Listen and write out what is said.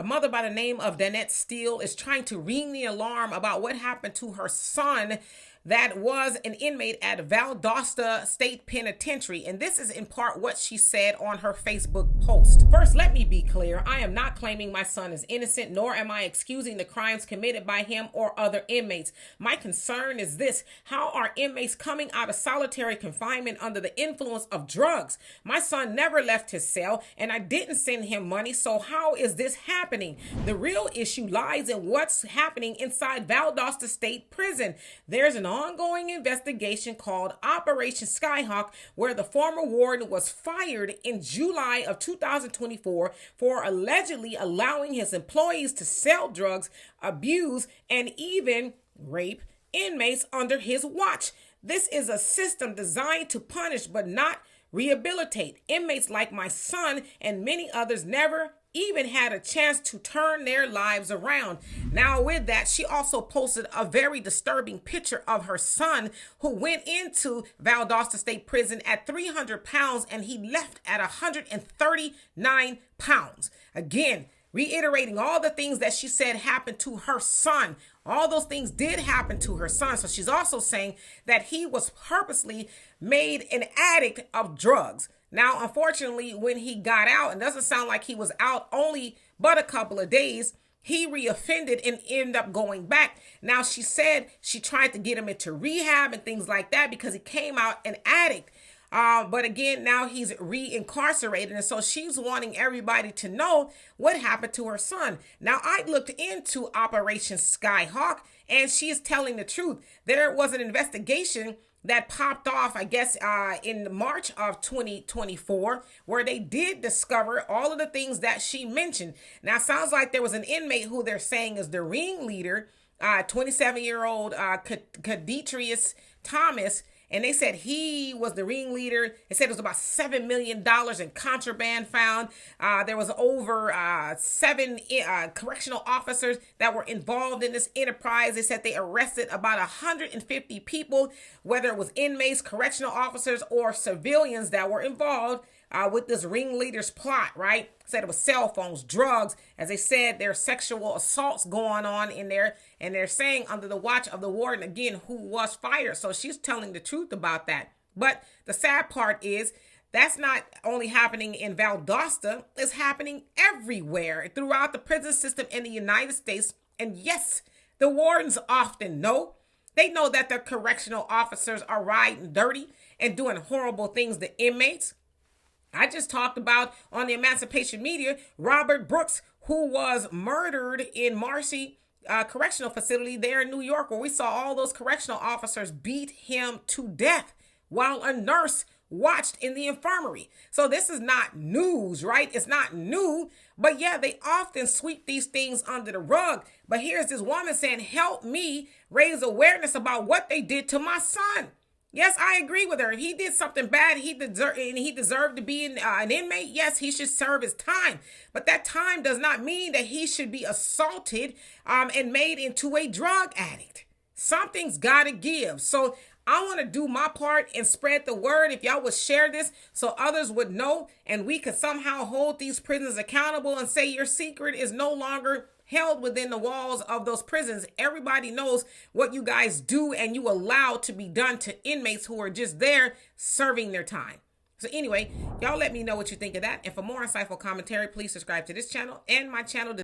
mother by the name of Danette Steele is trying to ring the alarm about what happened to her son that was an inmate at Valdosta State Penitentiary. And this is in part what she said on her Facebook post. First, let me be clear. I am not claiming my son is innocent, nor am I excusing the crimes committed by him or other inmates. My concern is this: how are inmates coming out of solitary confinement under the influence of drugs? My son never left his cell, and I didn't send him money, so how is this happening? The real issue lies in what's happening inside Valdosta State Prison. There's an ongoing investigation called Operation Skyhawk, where the former warden was fired in July of 2024 for allegedly allowing his employees to sell drugs, abuse, and even rape inmates under his watch. This is a system designed to punish but not rehabilitate. Inmates like my son and many others never even had a chance to turn their lives around. Now, with that, she also posted a very disturbing picture of her son, who went into Valdosta State Prison at 300 pounds and he left at 139 pounds. Again, reiterating all the things that she said happened to her son. All those things did happen to her son. So she's also saying that he was purposely made an addict of drugs. Now, unfortunately, when he got out, it doesn't sound like he was out only but a couple of days, he reoffended and ended up going back. Now, she said she tried to get him into rehab and things like that because he came out an addict. But again, now he's reincarcerated. And so she's wanting everybody to know what happened to her son. Now, I looked into Operation Skyhawk, and she is telling the truth. There was an investigation that popped off, I guess, in March of 2024, where they did discover all of the things that she mentioned. Now, it sounds like there was an inmate who they're saying is the ringleader, 27-year-old Demetra Thomas. And they said he was the ringleader. They said it was about $7 million in contraband found. There was over 7 correctional officers that were involved in this enterprise. They said they arrested about 150 people, whether it was inmates, correctional officers, or civilians that were involved with this ringleader's plot, right? Said it was cell phones, drugs. As they said, there are sexual assaults going on in there. And they're saying under the watch of the warden, again, who was fired. So she's telling the truth about that. But the sad part is that's not only happening in Valdosta. It's happening everywhere throughout the prison system in the United States. And yes, the wardens often know. They know that their correctional officers are riding dirty and doing horrible things to inmates. I just talked about on the Emancipation Media, Robert Brooks, who was murdered in Marcy Correctional Facility there in New York, where we saw all those correctional officers beat him to death while a nurse watched in the infirmary. So this is not news, right? It's not new, but yeah, they often sweep these things under the rug. But here's this woman saying, help me raise awareness about what they did to my son. Yes, I agree with her. If he did something bad, he deserved to be an inmate. Yes, he should serve his time. But that time does not mean that he should be assaulted and made into a drug addict. Something's got to give. So I want to do my part and spread the word. If y'all would share this so others would know, and we could somehow hold these prisons accountable and say your secret is no longer held within the walls of those prisons. Everybody knows what you guys do and you allow to be done to inmates who are just there serving their time. So anyway, y'all let me know what you think of that. And for more insightful commentary, please subscribe to this channel and my channel.